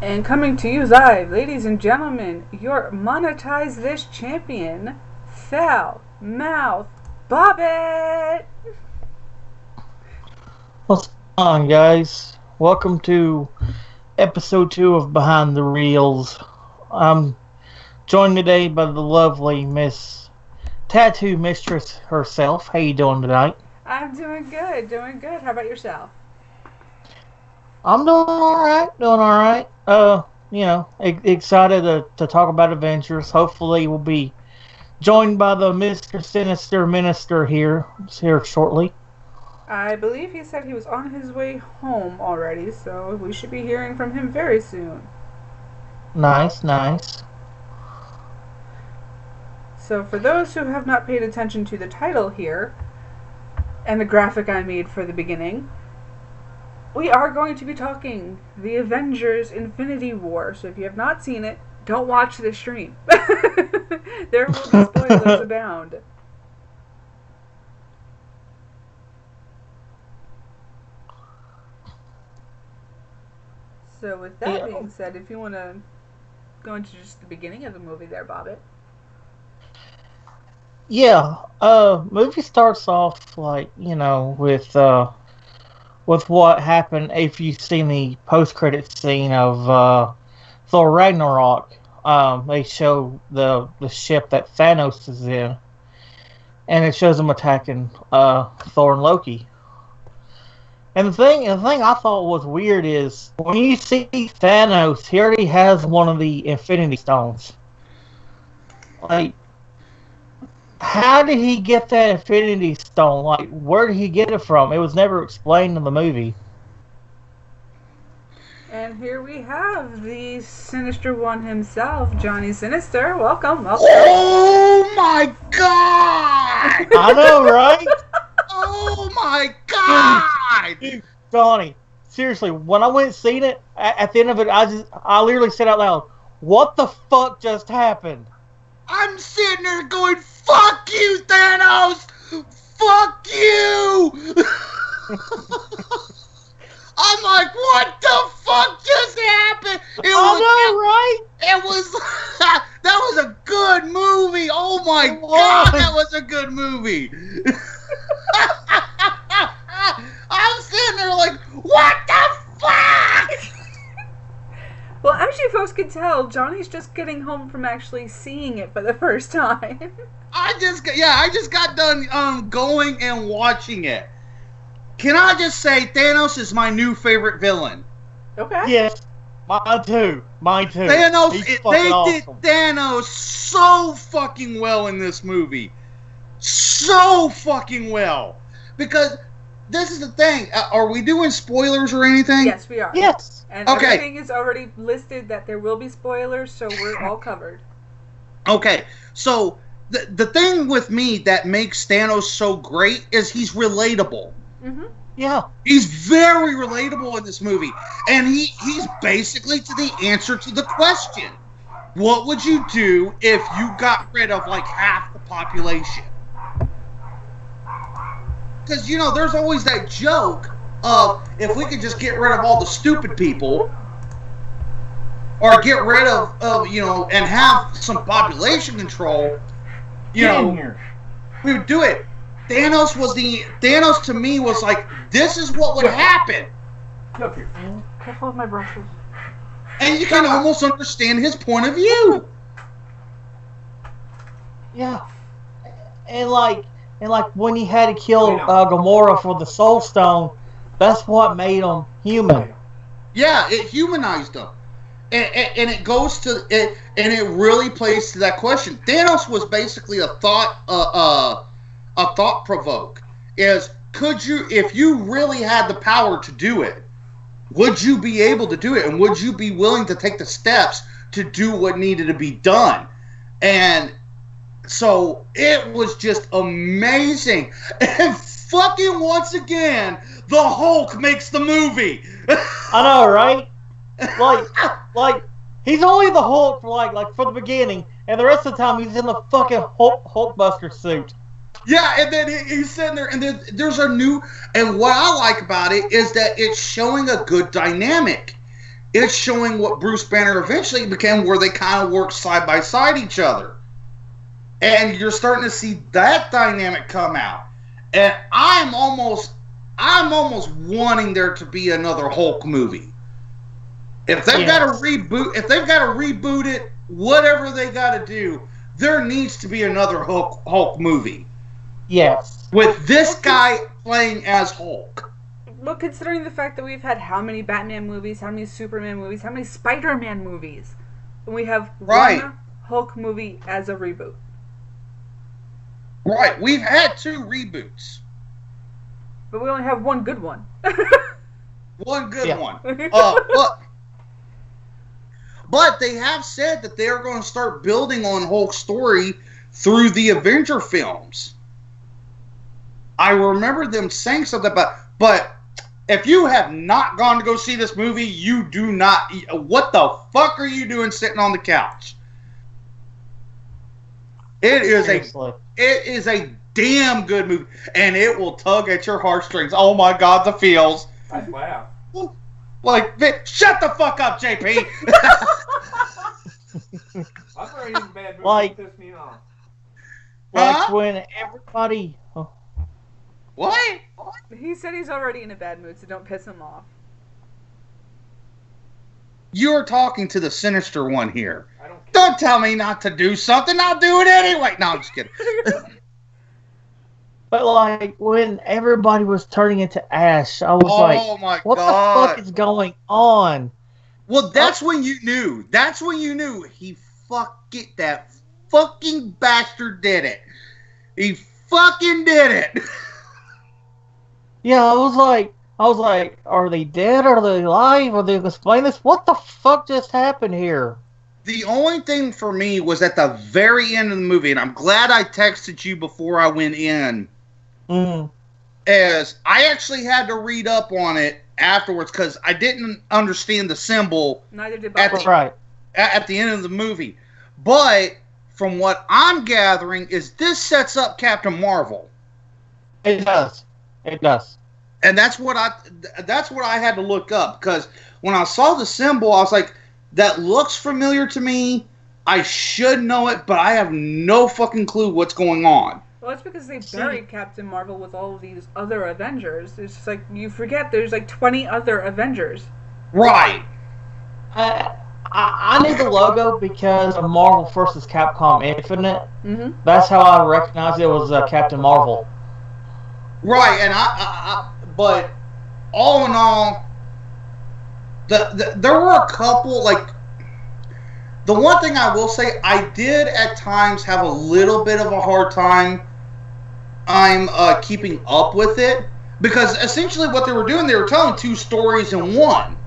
And coming to you live, ladies and gentlemen, your Monetize This champion, Foulmouth Bobbitt! What's going on, guys? Welcome to episode 2 of Behind the Reels. I'm joined today by the lovely Miss Tattoo Mistress herself. How you doing tonight? I'm doing good. How about yourself? I'm doing alright. Excited to talk about Avengers. Hopefully we'll be joined by the Mr. Sinister Minister here shortly. I believe he said he was on his way home already, so we should be hearing from him very soon. Nice. So for those who have not paid attention to the title here, and the graphic I made for the beginning, we are going to be talking the Avengers Infinity War. So if you have not seen it, don't watch this stream. There will be spoilers abound. So with that being said, if you want to go into just the beginning of the movie there, Bobbitt. Yeah, movie starts off with what happened. If you've seen the post-credit scene of Thor Ragnarok, they show the ship that Thanos is in, and it shows them attacking Thor and Loki. And the thing I thought was weird is when you see Thanos, he already has one of the Infinity Stones. Like, how did he get that Infinity Stone? Like, where did he get it from? It was never explained in the movie. And here we have the Sinister One himself, Johnny Sinister. Welcome. Oh my God! I know, right? Oh my God! Dude, Johnny, seriously, when I went and seen it, at the end of it, I literally said out loud, "What the fuck just happened?" I'm sitting there going, "Fuck you, Thanos! Fuck you!" I'm like, "What the fuck just happened?" Right? It was that was a good movie. Oh my God, that was a good movie. I'm sitting there like, "What the fuck?" Well, as you folks can tell, Johnny's just getting home from actually seeing it for the first time. I just got done going and watching it. Can I just say Thanos is my new favorite villain? Okay. Yes, mine too. Thanos, He's they awesome. did Thanos so fucking well in this movie. So fucking well. Because this is the thing. Are we doing spoilers or anything? Yes, we are. Yes. And okay. Everything is already listed that there will be spoilers, so we're all covered. Okay, so the thing with me that makes Thanos so great is he's relatable. Mm-hmm. Yeah. He's very relatable in this movie. And he's basically to the answer to the question. What would you do if you got rid of like half the population? Because, there's always that joke of if we could just get rid of all the stupid people or get rid of and have some population control, we would do it. Thanos to me was like, this is what would happen. Up here. Careful with my brushes. And you can almost understand his point of view. Yeah. And like when he had to kill Gamora for the Soul Stone, that's what made him human. Yeah, it humanized him. And it goes to it, and it really plays to that question. Thanos was basically a thought provoke. Could you, if you really had the power to do it, would you be able to do it, and would you be willing to take the steps to do what needed to be done? And so it was just amazing. And fucking once again, the Hulk makes the movie. I know, right? Like he's only the Hulk for for the beginning, and the rest of the time he's in the fucking Hulkbuster suit. Yeah, and then he's sitting there, and there's a new. And what I like about it is that it's showing a good dynamic. it's showing what Bruce Banner eventually became, where they kind of work side by side each other. And you're starting to see that dynamic come out. And I'm almost wanting there to be another Hulk movie. If they've got to reboot it, whatever they got to do, there needs to be another Hulk movie. Yes. With this guy playing as Hulk. Well, considering the fact that we've had how many Batman movies, how many Superman movies, how many Spider-Man movies, and we have one Hulk movie as a reboot. Right, we've had 2 reboots. But we only have one good one. One good one. But they have said that they are going to start building on Hulk's story through the Avenger films. I remember them saying something about, but if you have not gone to go see this movie, you do not. What the fuck are you doing sitting on the couch? It is a damn good movie, and it will tug at your heartstrings. Oh my God, the feels. I'd laugh. Like, shut the fuck up, JP. I'm already in bad mood. Like, Piss me off. Like when everybody. Oh. What? He said he's already in a bad mood, so don't piss him off. You're talking to the Sinister One here. I don't care. Don't tell me not to do something. I'll do it anyway. No, I'm just kidding. But like when everybody was turning into ash, I was my what God. the fuck is going on? Well, that's when you knew. That's when you knew that fucking bastard did it. He fucking did it. Yeah, I was like, are they dead? Are they alive? Are they explain this? What the fuck just happened here? The only thing for me was at the very end of the movie, and I'm glad I texted you before I went in, is I actually had to read up on it afterwards because I didn't understand the symbol. Neither did Bob. At the end of the movie. But from what I'm gathering is this sets up Captain Marvel. It does. It does. And that's what I had to look up, because when I saw the symbol, I was like, that looks familiar to me. I should know it, but I have no fucking clue what's going on. Well, that's because they buried Captain Marvel with all of these other Avengers. It's just like, you forget there's like 20 other Avengers. Right. I knew the logo because of Marvel vs. Capcom Infinite. Mm-hmm. That's how I recognized it was Captain Marvel. Right, and but all in all, there were a couple, like, the one thing I will say, I did at times have a little bit of a hard time keeping up with it, because essentially what they were doing, they were telling 2 stories in one.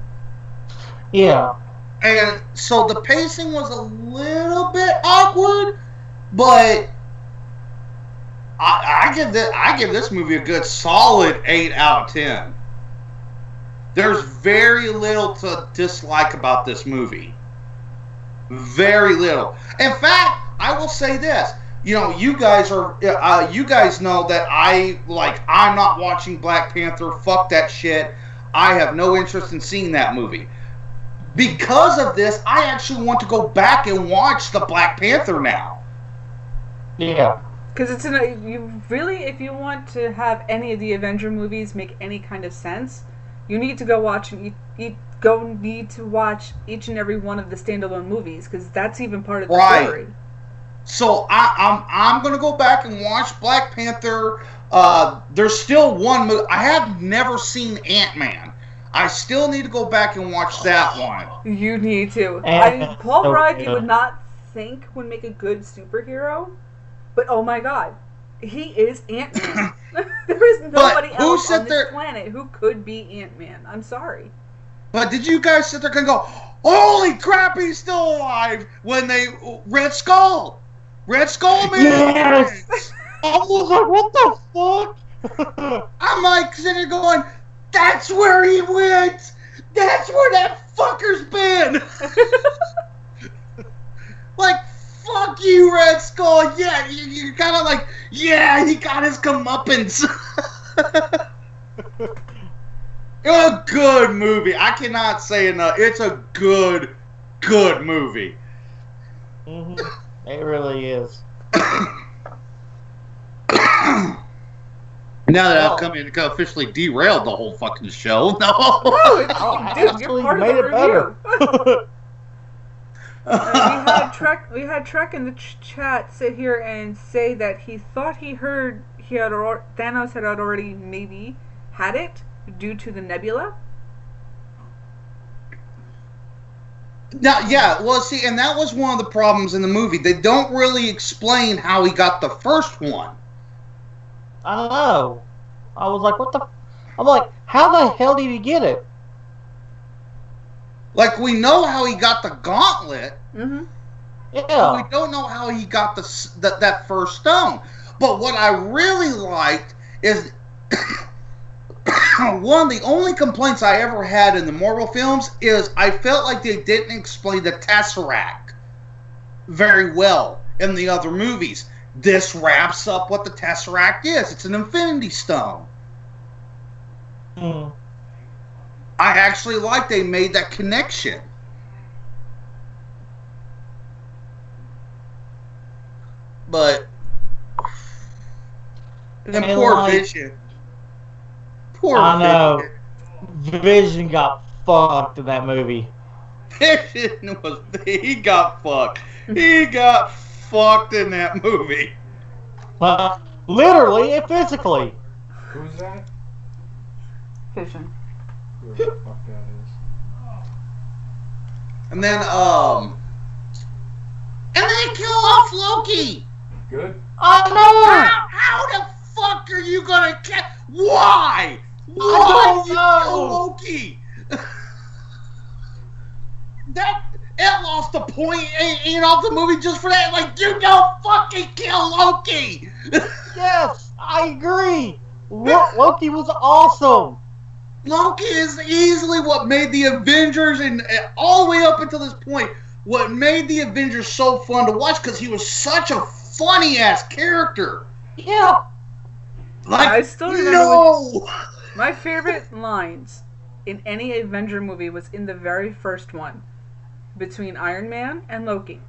Yeah. And so the pacing was a little bit awkward, but I give this movie a good solid 8 out of 10. There's very little to dislike about this movie. Very little. In fact, I will say this. You know, you guys know that I'm not watching Black Panther. Fuck that shit. I have no interest in seeing that movie. Because of this, I actually want to go back and watch the Black Panther now. Yeah. Because if you want to have any of the Avenger movies make any kind of sense, you need to go watch watch each and every one of the standalone movies, because that's even part of the story. So I'm gonna go back and watch Black Panther. There's still one movie I have never seen, Ant-Man. I still need to go back and watch that one. You need to. Paul Rudd, you would not think would make a good superhero, but oh my God, he is Ant-Man. There is nobody else on this planet who could be Ant-Man. I'm sorry. But did you guys sit there and go, holy crap, he's still alive, when Red Skull man. Yes. I was like, what the fuck? I'm like sitting there going, that's where he went. That's where that fucker's been. Like, fuck you, Red Skull. Yeah, you're kind of like, yeah, he got his comeuppance. A good movie. I cannot say enough. It's a good movie. Mm-hmm. It really is. Now that I've come in and officially derailed the whole fucking show. No. You're part of the review. We had Trek in the chat sit here and say that he thought he heard Thanos had already maybe had it due to the nebula. Now, yeah, well, see, and that was one of the problems in the movie. They don't really explain how he got the first one. I don't know. I was like, what the... I'm like, how the hell did he get it? Like, we know how he got the gauntlet. Mm-hmm. Yeah. But we don't know how he got that first stone. But what I really liked is... one of the only complaints I ever had in the Marvel films is I felt like they didn't explain the Tesseract very well in the other movies. This wraps up what the Tesseract is. It's an Infinity Stone. Mm. I actually like they made that connection. But and poor Vision. I know. Vision got fucked in that movie. He got fucked. He got fucked in that movie. Literally and physically. Who's that? Vision. Whoever the fuck that is. And then they kill off Loki. Good. I know. How the fuck are you gonna catch? Why? Why did you kill Loki? It lost the point of the movie just for that. Like, you don't fucking kill Loki. Yes, I agree. Loki was awesome. Loki is easily what made the Avengers, and all the way up until this point, what made the Avengers so fun to watch, because he was such a funny ass character. Yeah. Like, I still remember. No. My favorite lines in any Avenger movie was in the very first one, between Iron Man and Loki.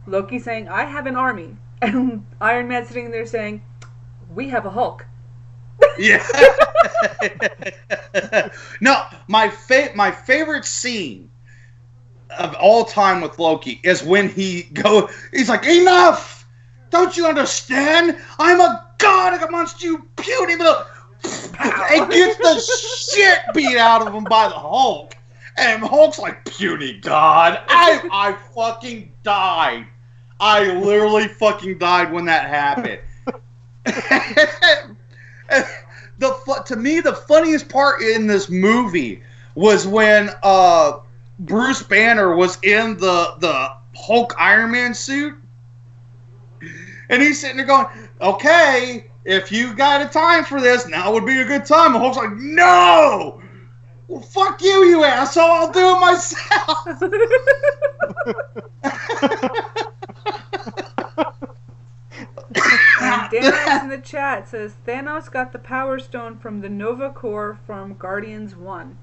Loki saying, "I have an army," and Iron Man sitting there saying, "We have a Hulk." Yeah. No, my favorite scene of all time with Loki is when he's like, "Enough! Don't you understand? I'm a god amongst you puny little..." And gets the shit beat out of him by the Hulk. And Hulk's like, "Puny god." I fucking died. I literally fucking died when that happened. To me, the funniest part in this movie was when Bruce Banner was in the Hulk Iron Man suit. And he's sitting there going, "Okay, if you got a time for this, now would be a good time." And Hulk's like, "No! Well, fuck you, you asshole. I'll do it myself." And Danos in the chat says, Thanos got the Power Stone from the Nova Corps from Guardians 1.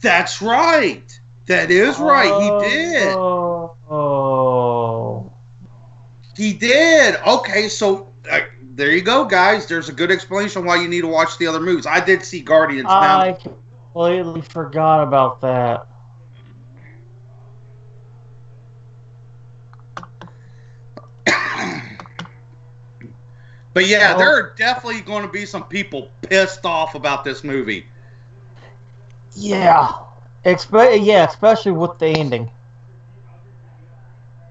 That's right. That is right. He did. Oh. He did. Okay, so there you go, guys. There's a good explanation why you need to watch the other movies. I did see Guardians. I completely forgot about that. But yeah, there are definitely going to be some people pissed off about this movie. Yeah. Especially with the ending.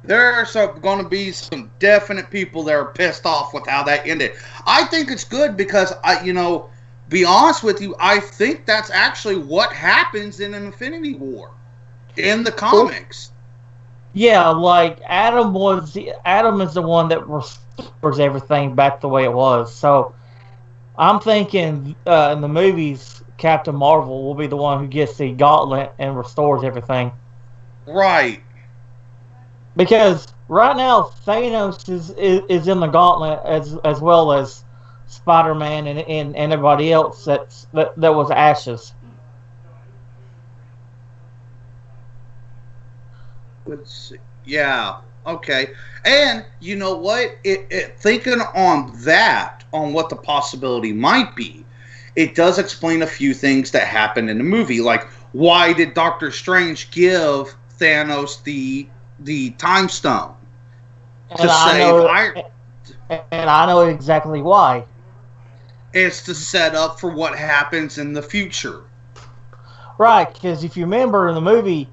There are going to be some definite people that are pissed off with how that ended. I think it's good because, be honest with you, I think that's actually what happens in an Infinity War in the comics. Yeah, like Adam is the one that restores everything back the way it was. So I'm thinking in the movies, Captain Marvel will be the one who gets the gauntlet and restores everything. Right. Because right now Thanos is in the gauntlet as well as Spider-Man and everybody else that was ashes. Let's see. Yeah. Okay. And you know what? Thinking on that, on what the possibility might be, it does explain a few things that happened in the movie. Like, why did Doctor Strange give Thanos the Time Stone to save Iron? And I know exactly why. It's to set up for what happens in the future. Right, because if you remember in the movie,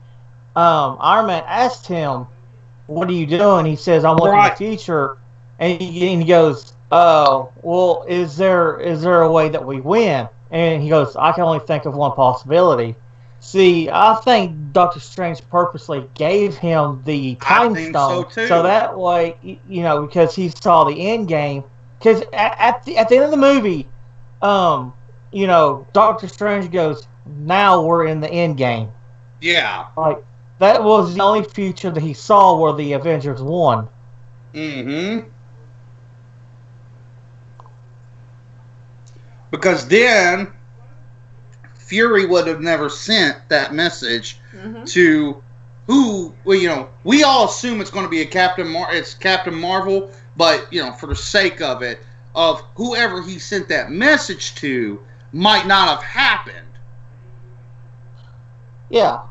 Iron Man asked him, "What are you doing?" He says, "I'm looking at the future," and he goes, "Oh, well, is there a way that we win?" And he goes, "I can only think of one possibility." See, I think Doctor Strange purposely gave him the Time Stone, so that way, because he saw the end game. Because at the end of the movie, Doctor Strange goes, "Now we're in the end game." Yeah. Like, that was the only future that he saw where the Avengers won. Mm-hmm. Because then Fury would have never sent that message to who, we all assume it's going to be it's Captain Marvel, but, for the sake of it, of whoever he sent that message to might not have happened. Yeah.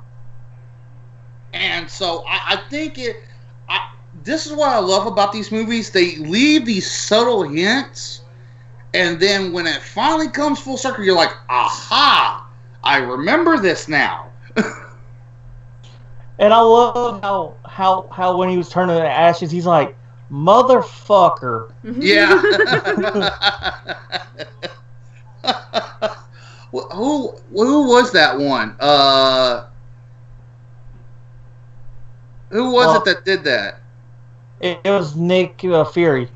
And so I think this is what I love about these movies. They leave these subtle hints, and then when it finally comes full circle, you're like, aha, I remember this now. And I love how when he was turning to ashes, he's like, "Motherfucker." Yeah. Who was that one? Who was it that did that? It was Nick Fury.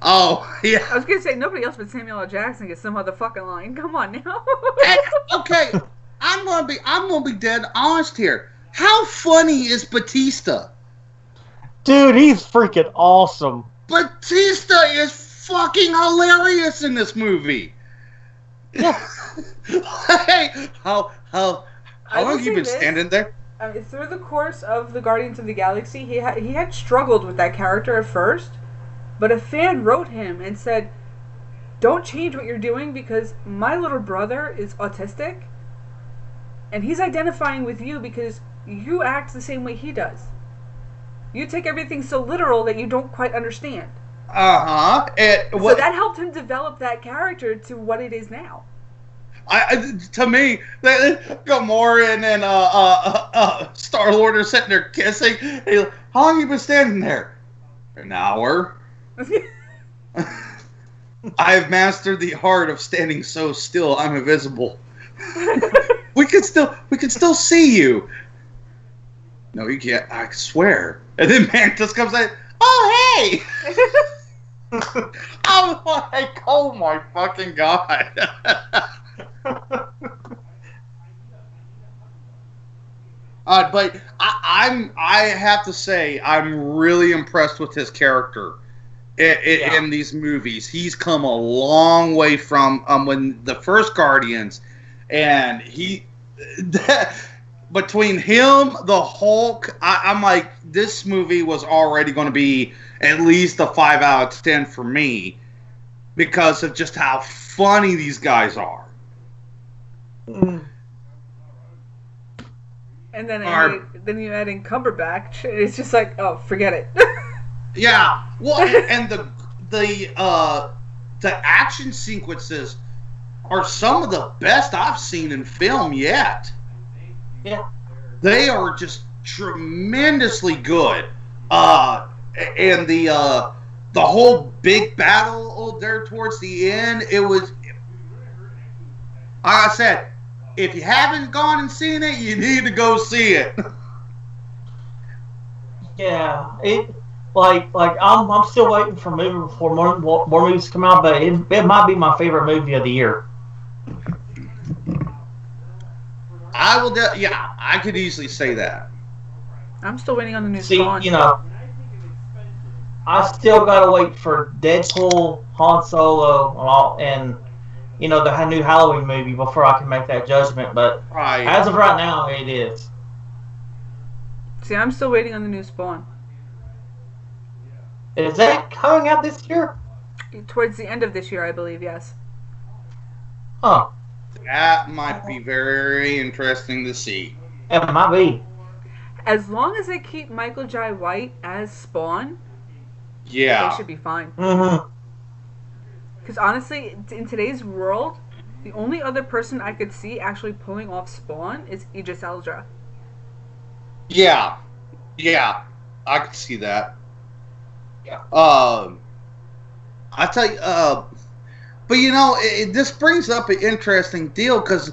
Oh, yeah. I was going to say, nobody else but Samuel L. Jackson gets some motherfucking line. Come on now. Okay, I'm gonna be dead honest here. How funny is Batista? Dude, he's freaking awesome. Batista is fucking hilarious in this movie. Yeah. Hey, how long have you been standing there? Through the course of the Guardians of the Galaxy, he had struggled with that character at first, but a fan wrote him and said, "Don't change what you're doing because my little brother is autistic, and he's identifying with you because you act the same way he does. You take everything so literal that you don't quite understand." Uh-huh. So that helped him develop that character to what it is now. To me, Gamora and then Star-Lord are sitting there kissing. Hey, how long have you been standing there? An hour. I have mastered the art of standing so still I'm invisible. We can still see you. No, you can't. I swear. And then Mantis comes in. Oh, hey! I'm like, oh my fucking god. But I have to say, I'm really impressed with his character in these movies. He's come a long way from when the first Guardians, and between him, the Hulk, I'm like, this movie was already going to be at least a 5 out of 10 for me because of just how funny these guys are. And then you add in Cumberbatch. It's just like, oh, forget it. Yeah. Well, and the action sequences are some of the best I've seen in film yet. Yeah. They are just tremendously good. And the whole big battle there towards the end, it was, like I said, if you haven't gone and seen it, you need to go see it. Yeah, I'm still waiting for more movies to come out, but it might be my favorite movie of the year. I will. I could easily say that. I'm still waiting on the new Spawn. I still gotta wait for Deadpool, Han Solo, and you know the new Halloween movie before I can make that judgment. But Right. as of right now, it is. See, I'm still waiting on the new Spawn. Is that coming out this year? Towards the end of this year, I believe, yes. Huh. That might be very interesting to see. It might be. As long as they keep Michael Jai White as Spawn, Yeah. they should be fine. Mm-hmm. Because honestly, in today's world, the only other person I could see actually pulling off Spawn is Idris Elba. Yeah. Yeah. I could see that. Yeah. I tell you, but you know, this brings up an interesting deal because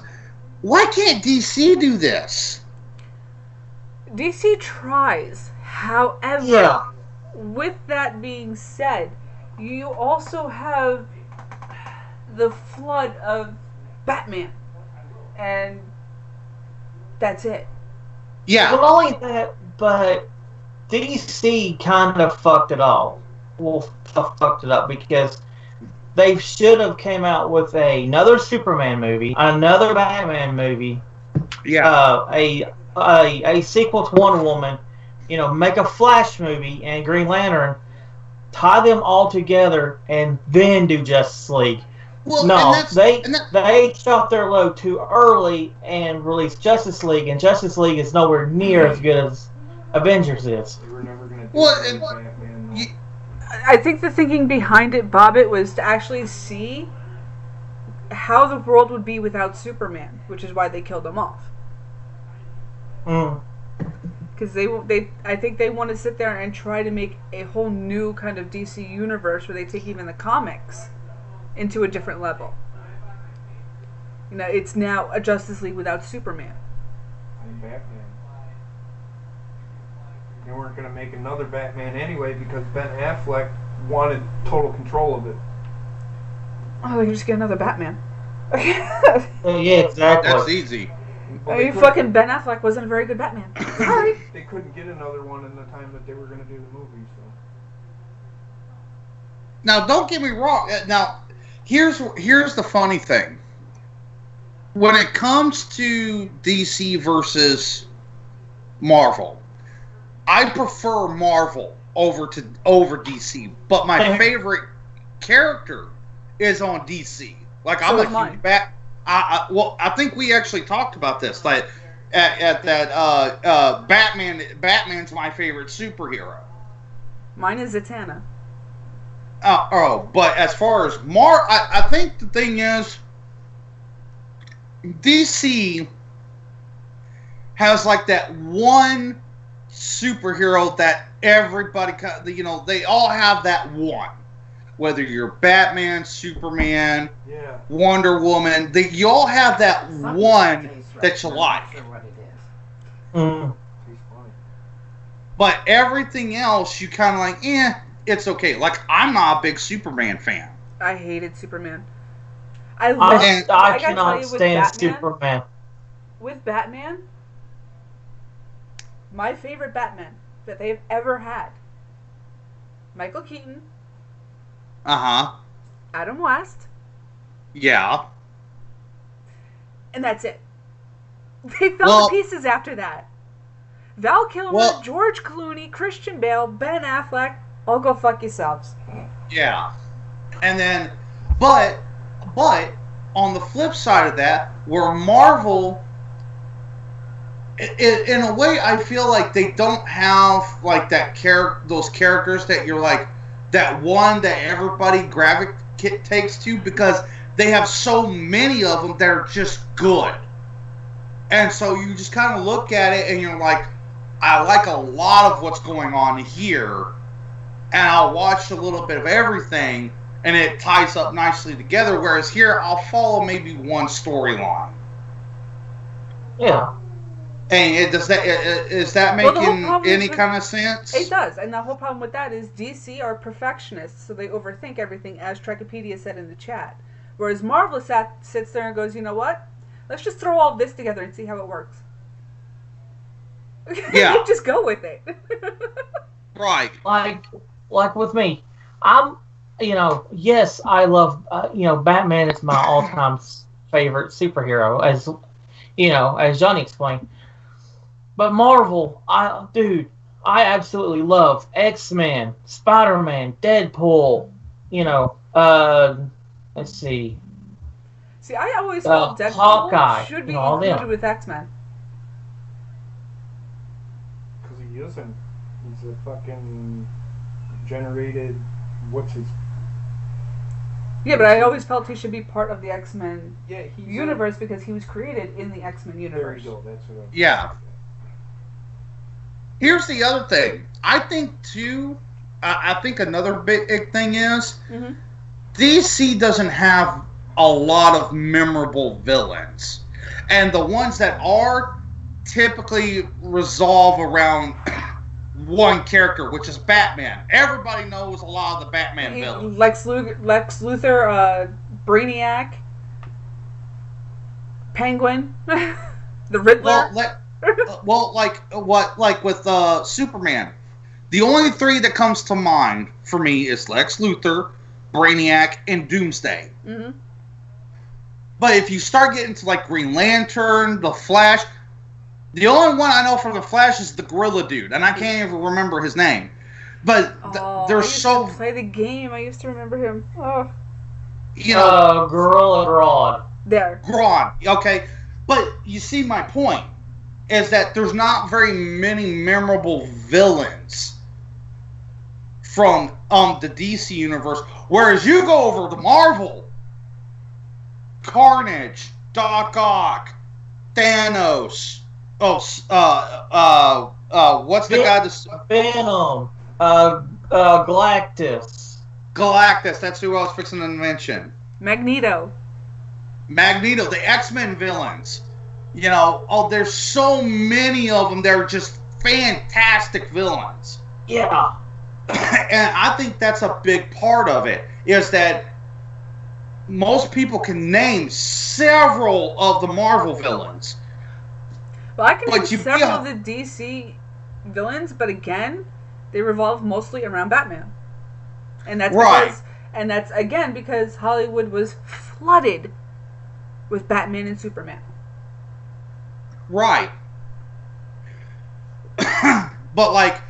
why can't DC do this? DC tries. However, Yeah. with that being said, you also have the flood of Batman. And that's it. Yeah. Not only that, but DC kind of fucked it all. Well, fucked it up because they should have came out with another Superman movie, another Batman movie, Yeah. a sequel to Wonder Woman, you know, make a Flash movie and Green Lantern, tie them all together, and then do Justice League. Well, No, and they shot their load too early and released Justice League, and Justice League is nowhere near as good as Avengers is. They were never going to do Well, it and- with Batman. you- I think the thinking behind it, Bobbitt, was to actually see how the world would be without Superman, which is why they killed him off. Mm. Because I think they want to sit there and try to make a whole new kind of DC universe where they take even the comics into a different level. You know, it's now a Justice League without Superman. And Batman. They weren't going to make another Batman anyway because Ben Affleck wanted total control of it. Oh, they can just get another Batman. Yeah, exactly. That's easy. Well, I they mean, couldn't- fucking Ben Affleck wasn't a very good Batman. Sorry. They couldn't get another one in the time that they were going to do the movie, so. Now, don't get me wrong. Now, here's the funny thing. When it comes to DC versus Marvel, I prefer Marvel over DC. But my favorite character is on DC. Like, I'm So is a mine. huge well, I think we actually talked about this. Like, at that Batman's my favorite superhero. Mine is Zatanna. But as far as I think the thing is, DC has like that one superhero that everybody, you know, they all have that one. Whether you're Batman, Superman, Yeah. Wonder Woman, you all have that one that you like. Mm. He's funny. But everything else, you kind of like, it's okay. Like, I'm not a big Superman fan. I hated Superman. I gotta tell cannot you, with stand Batman- Superman. With Batman, my favorite Batman that they've ever had, Michael Keaton, Uh-huh. Adam West, Yeah. and that's it. They fell Well- to pieces after that. Val Kilmer, Well- George Clooney, Christian Bale, Ben Affleck, all go fuck yourselves. Yeah. And then, but on the flip side of that, where Marvel, in a way, I feel like they don't have like those characters that you're like that one that everybody gravitates to because they have so many of them that are just good. And so you just kind of look at it and you're like, I like a lot of what's going on here, and I'll watch a little bit of everything, and it ties up nicely together. Whereas here, I'll follow maybe one storyline. Yeah. And is that Well, the whole making problem any is with- kind of sense? It does, and the whole problem with that is DC are perfectionists, so they overthink everything, as Trekipedia said in the chat. Whereas Marvel sits there and goes, you know what? Let's just throw all this together and see how it works. Yeah. Just go with it. Right. Like, like with me, I'm, yes, I love, Batman is my all-time favorite superhero, as Johnny explained. But Marvel, I absolutely love X-Men, Spider-Man, Deadpool, let's see. See, I always felt Deadpool Hawkeye, should be all included them. with X-Men. Because he isn't. He's a fucking generated. What's his? Yeah, but I always felt he should be part of the X-Men He's universe because he was created in the X-Men There universe. you go. That's what. Yeah. Here's the other thing. I think too. I think another big thing is DC doesn't have a lot of memorable villains, and the ones that are typically resolve around one character, which is Batman. Everybody knows a lot of the Batman villains. Lex Luthor, Brainiac, Penguin, the Riddler. Like with Superman, the only three that comes to mind for me is Lex Luthor, Brainiac, and Doomsday. Mm-hmm. But if you start getting to like Green Lantern, the Flash, the only one I know from the Flash is the Gorilla Dude, and I can't even remember his name. But they're I used to play the game. I used to remember him. Oh, Gorilla Grodd. there. Grodd. Okay, but you see my point is that there's not very many memorable villains from the DC universe, whereas you go over to Marvel. Carnage, Doc Ock, Thanos. What's the guy that's Venom, Galactus. Galactus? That's who I was fixing to mention. Magneto, the X-Men villains. There's so many of them. They're just fantastic villains. Yeah, and I think that's a big part of it. Is that most people can name several of the Marvel villains. well, I can name several of the DC villains, but again, they revolve mostly around Batman, and that's because Hollywood was flooded with Batman and Superman. Right. But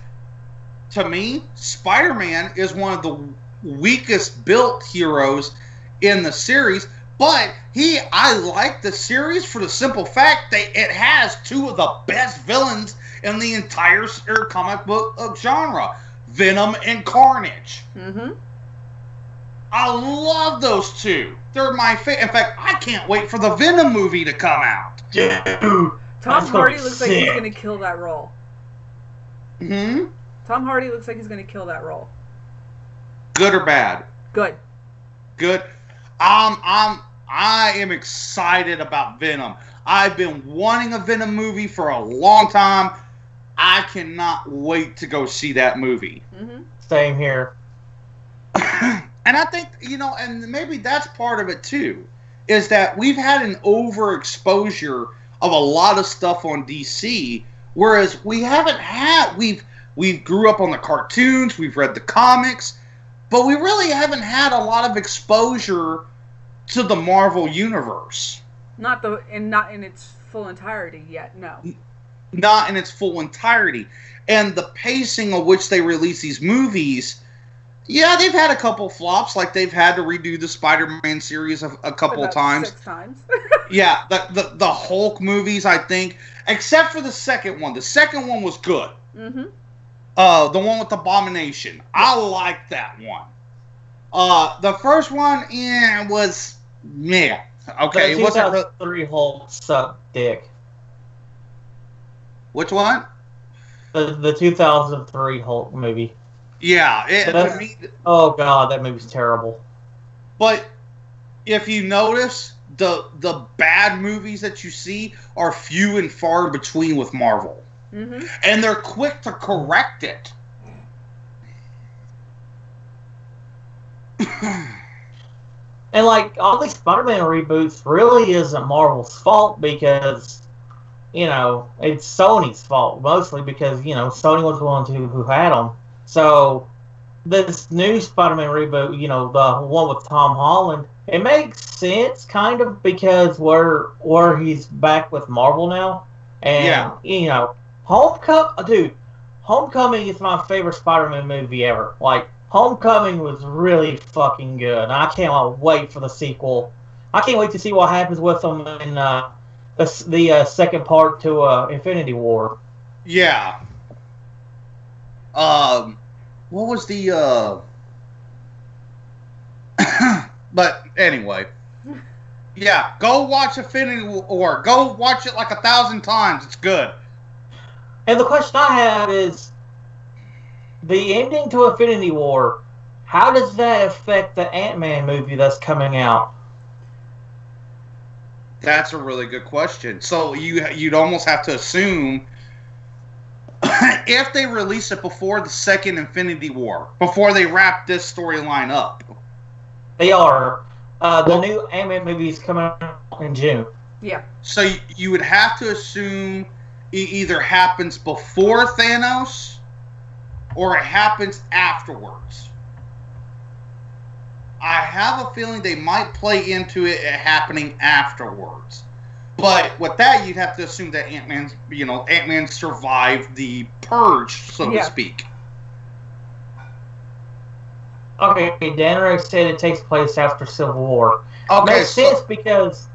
to me, Spider-Man is one of the weakest built heroes in the series, but I like the series for the simple fact that it has two of the best villains in the entire comic book genre, Venom and Carnage. Mm-hmm. I love those two. They're my favorite. In fact, I can't wait for the Venom movie to come out. Dude, Tom Hardy looks like he's going to kill that role. Tom Hardy looks like he's going to kill that role. Good or bad? Good. I am excited about Venom. I've been wanting a Venom movie for a long time. I cannot wait to go see that movie. Mm-hmm. Same here. And I think, and maybe that's part of it too, is that we've had an overexposure of a lot of stuff on DC, whereas we haven't had, we grew up on the cartoons, we've read the comics, but we really haven't had a lot of exposure to the Marvel universe. Not in its full entirety yet, no. Not in its full entirety. And the pacing of which they release these movies, yeah, they've had a couple flops, like they've had to redo the Spider-Man series a couple of times. 6 times. Yeah, the Hulk movies, I think, except for the second one. The second one was good. Mm-hmm. The one with Abomination. I liked that one. The first one, was meh. Okay, it wasn't really... 3 Hulk sucked dick. Which one? The 2003 Hulk movie. Yeah. Oh god, that movie's terrible. But if you notice, the bad movies that you see are few and far between with Marvel. Mm-hmm. And they're quick to correct it. And all these Spider-Man reboots really isn't Marvel's fault because, it's Sony's fault mostly because, Sony was the one who had them. So, this new Spider-Man reboot, the one with Tom Holland, it makes sense kind of because where he's back with Marvel now, and Homecoming is my favorite Spider-Man movie ever. Like, Homecoming was really fucking good, and I can't wait for the sequel. I can't wait to see what happens with them in the second part to Infinity War. Yeah. What was the but anyway. Yeah, go watch Infinity War. Go watch it like 1,000 times. It's good. And the question I have is, the ending to Infinity War, how does that affect the Ant-Man movie that's coming out? That's a really good question. So you'd almost have to assume if they release it before the second Infinity War, before they wrap this storyline up. They are. The new Ant-Man movie is coming out in June. Yeah. So you would have to assume it either happens before Thanos or it happens afterwards. I have a feeling they might play into it happening afterwards. But with that, you'd have to assume that Ant-Man survived the purge, so to speak. Okay, Dan said it takes place after Civil War. Okay, makes sense because,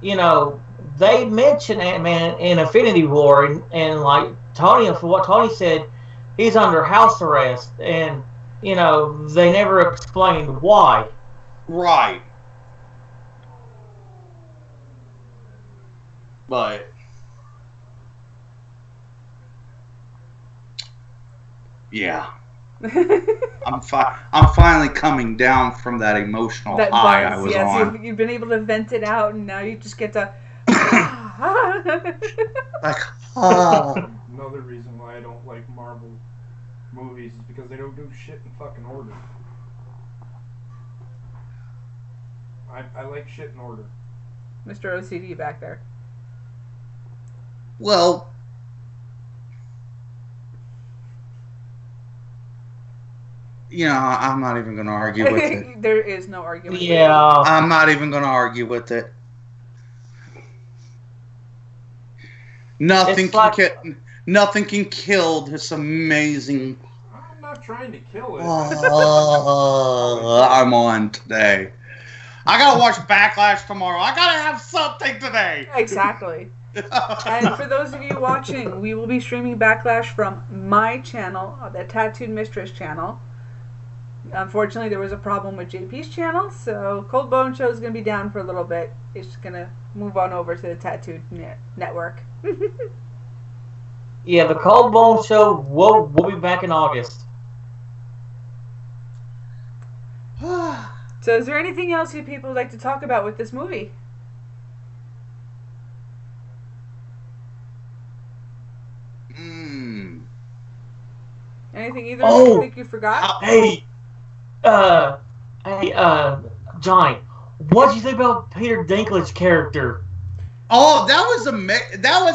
they mention Ant-Man in Infinity War, and like Tony, for what Tony said, he's under house arrest, and, they never explained why. Right. But yeah. I'm finally coming down from that emotional high I was on. You've been able to vent it out, and now you just get to like, Another reason why I don't like Marvel movies is because they don't do shit in fucking order. I like shit in order. Mr. OCD back there. Well, I'm not even going to argue with it. There is no argument. Yeah. I'm not even going to argue with it. Nothing can kill this amazing. I'm not trying to kill it. I'm on today. I gotta watch Backlash tomorrow. I gotta have something today. Exactly. And for those of you watching, we will be streaming Backlash from my channel, the Tattooed Mistress channel. Unfortunately, there was a problem with JP's channel, so Cold Bone Show is going to be down for a little bit. It's just going to move on over to the Tattooed Network. Yeah, the Cold Bone Show, we'll be back in August. So is there anything else you people would like to talk about with this movie? Anything either of you think you forgot? Hey, Johnny, what do you think about Peter Dinklage's character? Oh, that was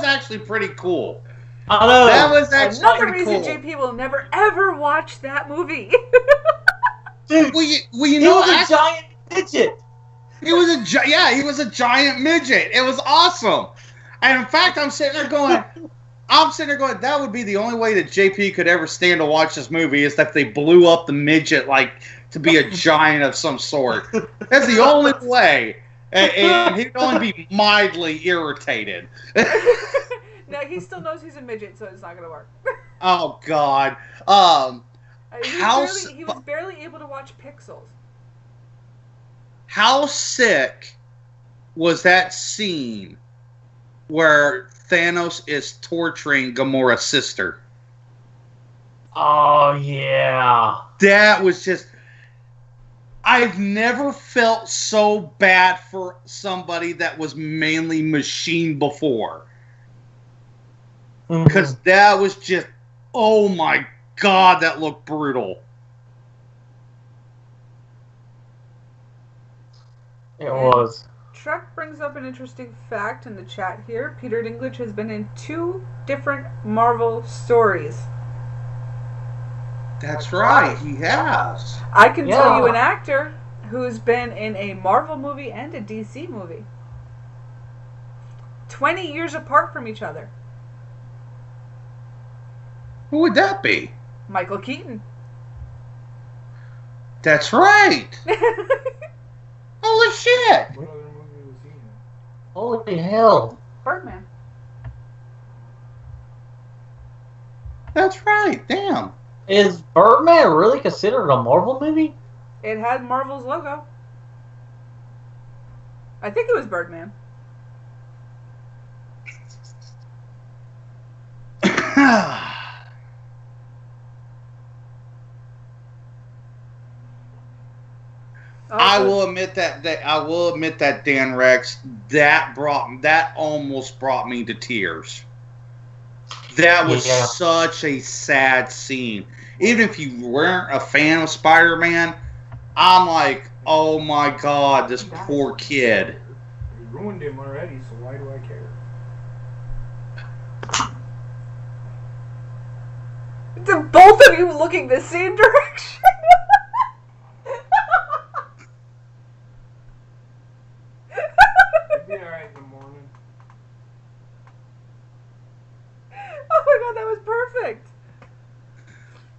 actually pretty cool. I know. That was actually another pretty reason cool. JP will never ever watch that movie. Dude, he was a giant midget. He was a giant midget. It was awesome. And in fact, I'm sitting there going, that would be the only way that JP could ever stand to watch this movie is that they blew up the midget to be a giant of some sort. That's the only way. And he'd only be mildly irritated. No, he still knows he's a midget, so it's not going to work. Oh, God. He was barely able to watch Pixels. How sick was that scene where Thanos is torturing Gamora's sister? Oh, yeah. That was just... I've never felt so bad for somebody that was mainly machine before. Because that was just... Oh, my God, that looked brutal. It was. Trek brings up an interesting fact in the chat here. Peter Dinklage has been in 2 different Marvel stories. That's right, he has. I can tell you an actor who's been in a Marvel movie and a DC movie. 20 years apart from each other. Who would that be? Michael Keaton. That's right. Holy shit. What other movie was he in? Holy hell. Birdman. That's right. Damn. Is Birdman really considered a Marvel movie? It had Marvel's logo. I think it was Birdman. I will admit that Dan Rex, that almost brought me to tears. That was such a sad scene. Even if you weren't a fan of Spider-Man, I'm like, oh my god, this poor kid. You ruined him already, so why do I care? The both of you looking the same direction. It'd be alright in the morning. Oh my god, that was perfect.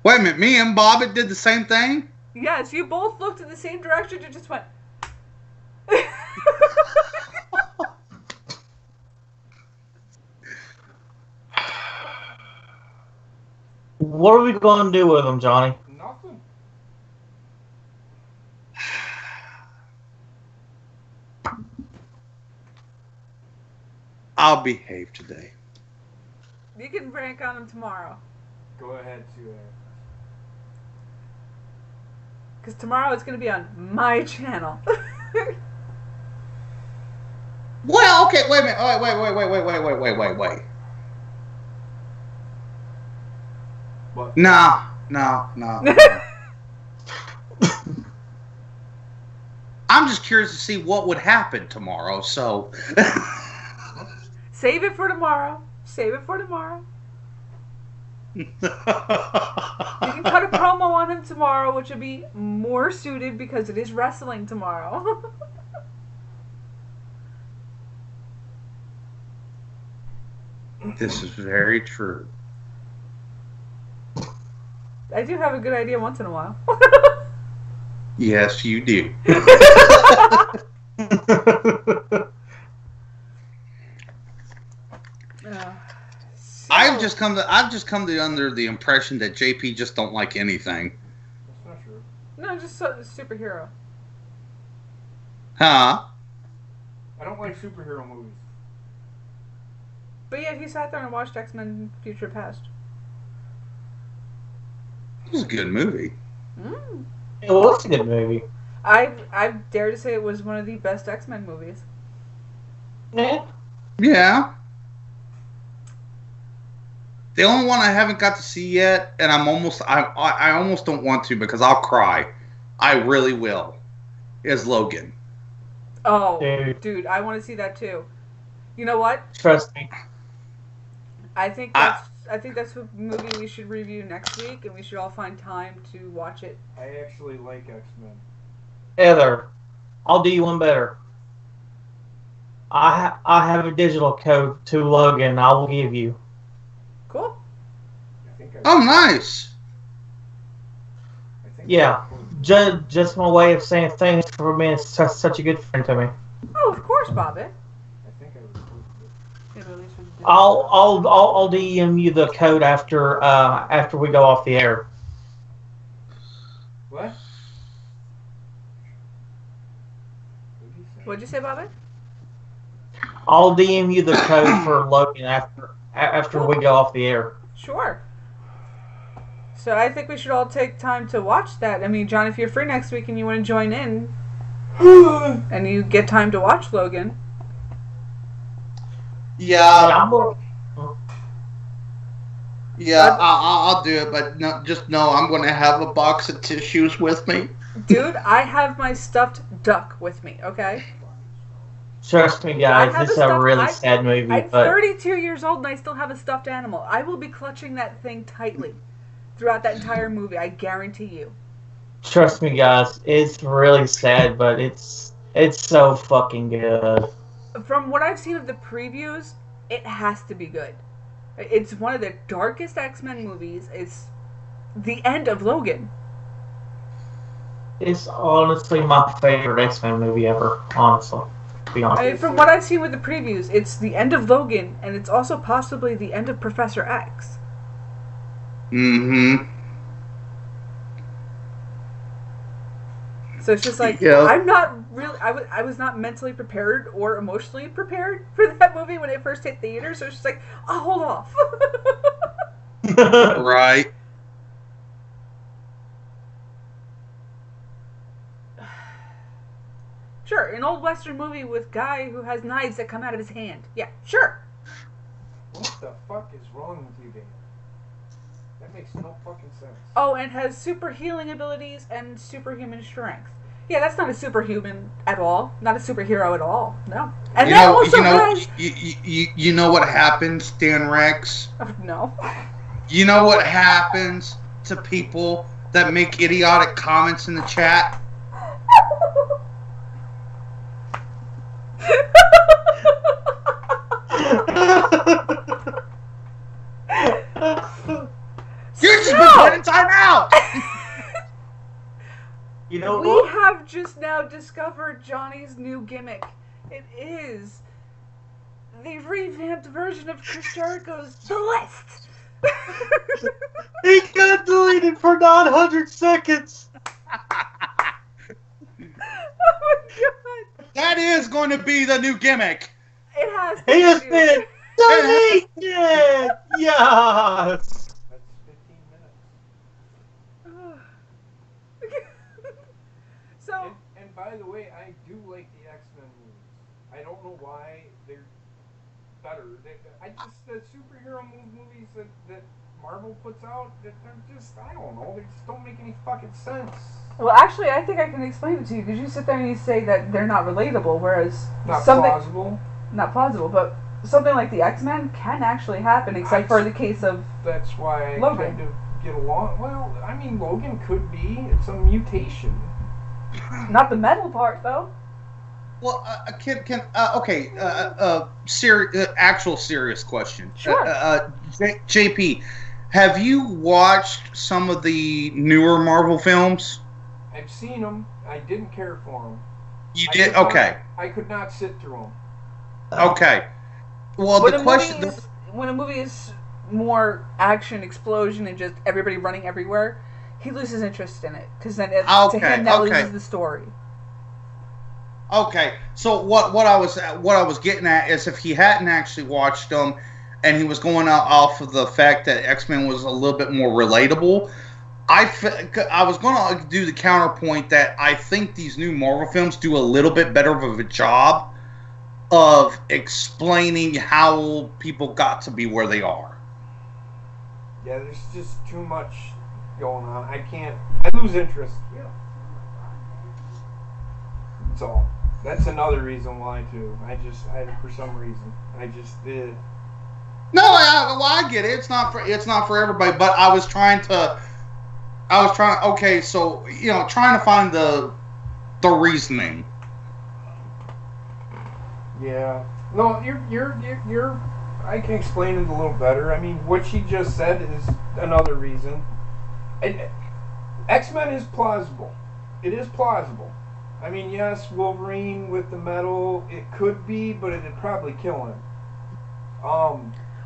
Wait a minute, me and Bobbitt did the same thing? Yes, you both looked in the same direction and just went. What are we going to do with him, Johnny? Nothing. I'll behave today. You can rank on him tomorrow. Go ahead, to Because tomorrow it's going to be on my channel. Well, okay, wait a minute. Wait. What? No. I'm just curious to see what would happen tomorrow, so... Save it for tomorrow. You can cut a promo on him tomorrow, which would be more suited because it is wrestling tomorrow. This is very true. I do have a good idea once in a while. Yes, you do. I've just come to under the impression that JP just don't like anything. That's not true. No, just superhero. Huh? I don't like superhero movies. But yet he sat there and watched X-Men Future Past. It was a good movie. Mm. It was a good movie. I dare to say it was one of the best X-Men movies. Yeah. Yeah. The only one I haven't got to see yet, and I almost don't want to because I'll cry. I really will. Is Logan. Oh, dude, I want to see that too. You know what? Trust me. I think that's a movie we should review next week, and we should all find time to watch it. I actually like X-Men. Heather, I'll do you one better. I have a digital code to Logan I will give you. Cool. Oh, nice. Yeah. Just my way of saying thanks for being such a good friend to me. Oh, of course, Bobbitt. I think I was I'll DM you the code after we go off the air. What? What'd you say, Bobbitt? I'll DM you the code for Logan after we go off the air. Sure. So I think we should all take time to watch that. I mean, John, if you're free next week and you want to join in, and you get time to watch Logan. Yeah. I'll do it, but no, just know I'm going to have a box of tissues with me. Dude, I have my stuffed duck with me, okay? Trust me, guys, this is a really sad movie. I'm 32 years old and I still have a stuffed animal. I will be clutching that thing tightly throughout that entire movie. I guarantee you. Trust me, guys. It's really sad, but it's so fucking good. From what I've seen of the previews, it has to be good. It's one of the darkest X-Men movies. It's the end of Logan. It's honestly my favorite X-Men movie ever, honestly. To be honest. I mean, from what I've seen with the previews, it's the end of Logan, and it's also possibly the end of Professor X. Mm-hmm. So it's just like, Yeah. I'm not really, I was not mentally prepared or emotionally prepared for that movie when it first hit theaters, so it's just like, I'll hold off. Right. Sure, an old Western movie with guy who has knives that come out of his hand. Yeah, sure. What the fuck is wrong with you, Dan? That makes no fucking sense. Oh, and has super healing abilities and superhuman strength. Yeah, that's not a superhuman at all. Not a superhero at all. No. And You that know, also you know, has... you know what happens, Dan Rex? Oh, no. You know what happens to people that make idiotic comments in the chat? You're just been put in time out! You know We what? have just now discovered Johnny's new gimmick. It is the revamped version of Chris Jericho's The List. He got deleted for 900 seconds. Oh my god. That is going to be the new gimmick. It has to He has be. been deleted. Yes. That's 15 minutes. So, And by the way, I do like the X-Men movies. I don't know why they're better. The superhero movies that Marvel puts out, they're just, I don't know, they just don't make any fucking sense. well, actually, I think I can explain it to you because you sit there and you say that they're not relatable, whereas Not something plausible. not plausible, but something like the X-Men can actually happen, except for the case of That's why I Logan. kind of get along. Well, I mean, Logan could be. It's a mutation. not the metal part though. Well, okay, actual serious question. Sure. JP, have you watched some of the newer Marvel films? I've seen them. I didn't care for them. You did? Okay. I could not sit through them. Okay. Well, When the a question... movie is, when a movie is more action, explosion, and just everybody running everywhere, he loses interest in it because then to him that loses the story. Okay, so what I was getting at is if he hadn't actually watched them, and he was going off of the fact that X-Men was a little bit more relatable, I was going to do the counterpoint that I think these new Marvel films do a little bit better of a job of explaining how people got to be where they are. Yeah, there's just too much going on. I lose interest. Yeah. That's all. That's another reason why too. For some reason, No, I get it. It's not for everybody. But I was trying. Okay, so trying to find the reasoning. Yeah. No, you're. I can explain it a little better. I mean, what she just said is another reason. X-Men is plausible. It is plausible. I mean, yes, Wolverine with the metal, it could be, but it'd probably kill him.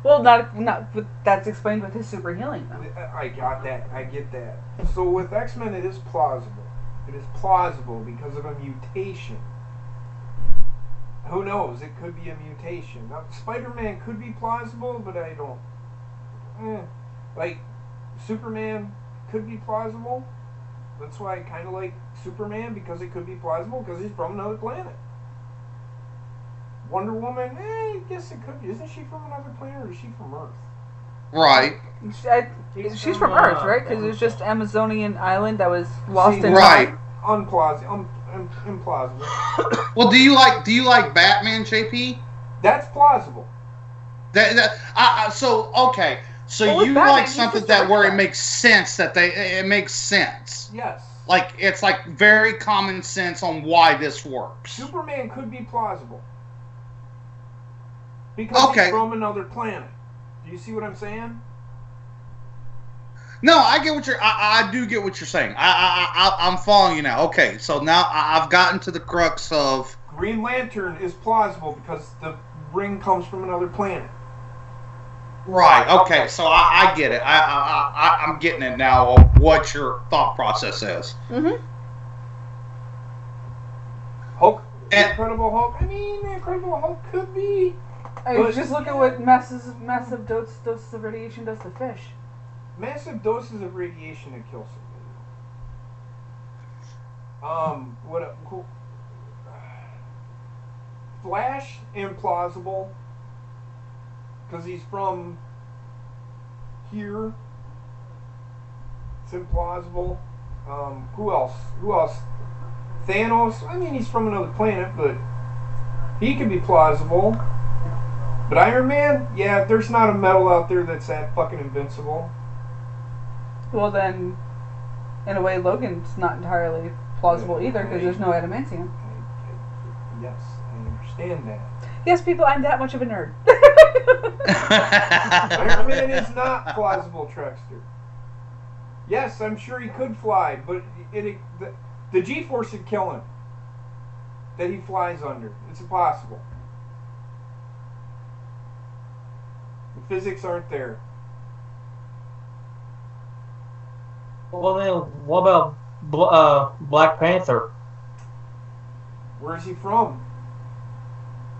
Well, not with, that's explained with his super healing though. I got that. I get that. So with X-Men, it is plausible. It is plausible because of a mutation. Who knows? It could be a mutation. Now, Spider-Man could be plausible, but I don't... Like, Superman could be plausible. That's why I kind of like Superman, because it could be plausible, because he's from another planet. Wonder Woman, I guess it could be. Isn't she from another planet, or is she from Earth? Right. She's from Earth, right? Because it's just Amazonian island that was lost in right. time. Implausible. Well, do you like Batman, JP? That's plausible. So okay. So Well, with you Batman, like he's something just that where it regular. makes sense it makes sense. Yes. Like it's like very common sense on why this works. Superman could be plausible. Because he's from another planet. Do you see what I'm saying? No, I get what I do get what you're saying. I'm following you now. Okay, so now I've gotten to the crux of Green Lantern is plausible because the ring comes from another planet. right. Okay, so I get it. I'm getting it now of what your thought process is. Mm-hmm. Hulk, the Incredible Hulk. I mean, the Incredible Hulk could be. Just look at what massive doses of radiation does to fish. Massive doses of radiation to kill somebody. Cool. Flash, implausible. Because he's from here. It's implausible. Who else? Thanos. I mean, he's from another planet, but he could be plausible. But Iron Man, yeah, there's not a metal out there that's that fucking invincible. Well, then, in a way, Logan's not entirely plausible either because there's no adamantium. Yes, I understand that. Yes, people, I'm that much of a nerd. Iron Man is not plausible, Trexter. Yes, I'm sure he could fly, but the G-force would kill him. That he flies under. It's impossible. The physics aren't there. Well, then, what about Black Panther? Where is he from?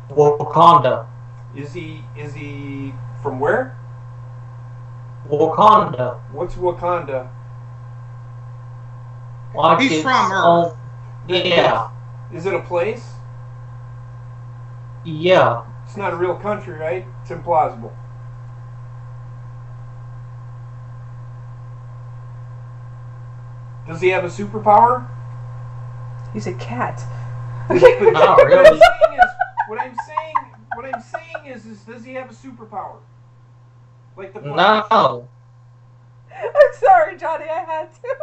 Wakanda. Is he from where? Wakanda. What's Wakanda? Like He's it's from Earth. Yeah. Is it a place? Yeah. It's not a real country, right? It's implausible. Does he have a superpower? He's a cat. Not really. What I'm saying is, does he have a superpower? Like the Flash? No. I'm sorry, Johnny, I had to.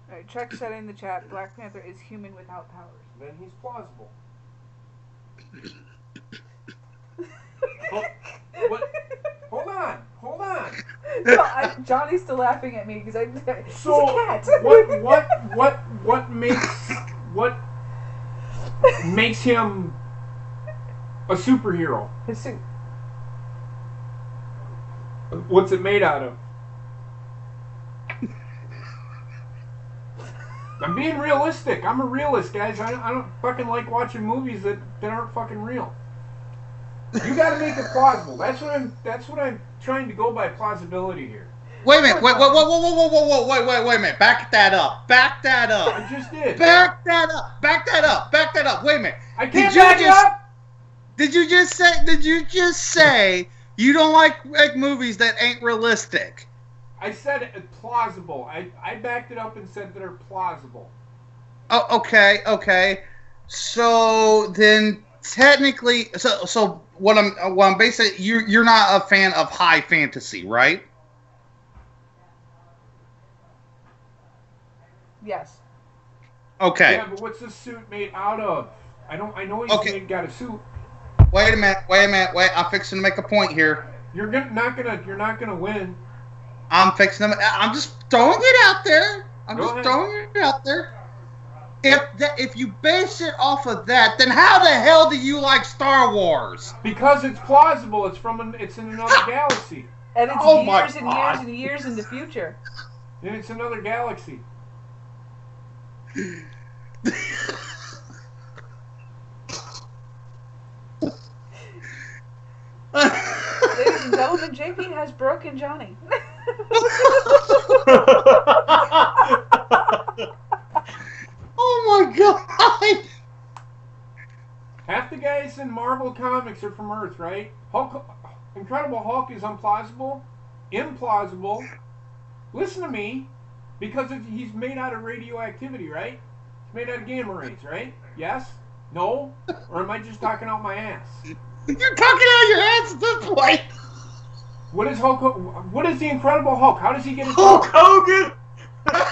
Alright, Chuck said in the chat, Black Panther is human without powers. Then he's plausible. What? Hold on. No, Johnny's still laughing at me because he's a cat. What makes him a superhero? His suit. What's it made out of? I'm being realistic. I'm a realist, guys. I don't fucking like watching movies that aren't fucking real. You got to make it plausible. That's what I'm trying to go by, plausibility here. Wait a minute. Wait a minute. Back that up. I just did. Back that up. Wait a minute. I can't back it up. Did you just say you don't like movies that ain't realistic? I said it plausible. I backed it up and said that are plausible. Oh, okay. So then, technically, so what I'm basically you're not a fan of high fantasy, right? Yes. Okay. Yeah, but what's this suit made out of? I know he's got a suit. Wait a minute. I'm fixing to make a point here. You're not gonna win. I'm just throwing it out there. Throwing it out there. If you base it off of that, then how the hell do you like Star Wars? Because it's plausible. It's in another galaxy. And it's years and years in the future. And it's another galaxy. Ladies and gentlemen, JP has broken Johnny. Oh my god! Half the guys in Marvel Comics are from Earth, right? Incredible Hulk is implausible. Listen to me, because he's made out of radioactivity, right? It's made out of gamma rays, right? Yes? No? Or am I just talking out my ass? You're talking out your ass at this point. What is the Incredible Hulk? How does he get his Hulk Hogan! I'm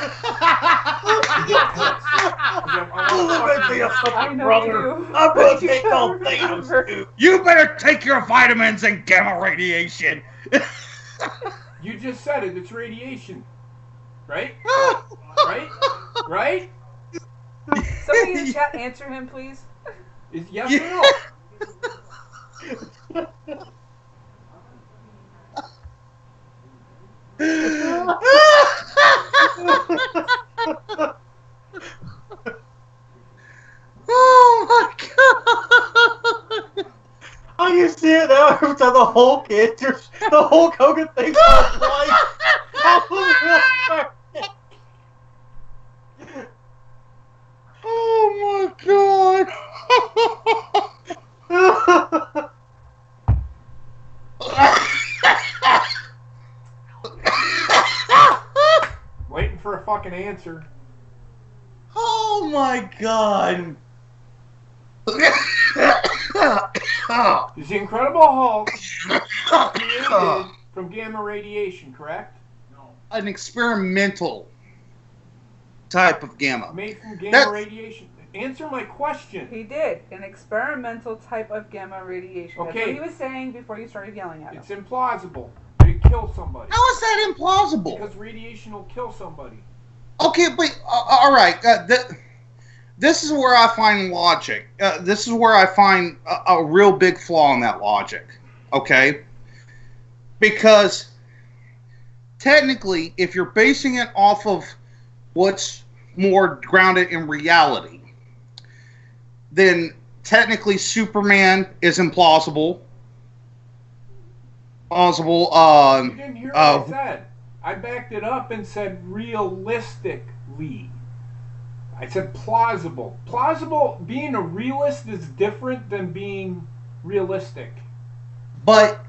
gonna take all Thanos. You better take your vitamins and gamma radiation. You just said it. It's radiation, right? Right? Somebody in the chat answer him, please. Is yes or no? Oh my god! I can see it now every time the Hulk enters. The Hulk Hogan thing's on play. Oh my god! Waiting for a fucking answer. Oh my god! Is the Incredible Hulk created from gamma radiation, correct? No. An experimental type of gamma. Made from gamma radiation. Answer my question. He did. An experimental type of gamma radiation. Okay. That's what he was saying before you started yelling at him. It's implausible. It kill somebody. How is that implausible? Because radiation will kill somebody. Okay, but all right. This is where I find logic. This is where I find a real big flaw in that logic. Okay, because technically, if you're basing it off of what's more grounded in reality, then technically Superman is implausible. You didn't hear what I said. I backed it up and said realistically. I said plausible. Plausible, being a realist is different than being realistic. But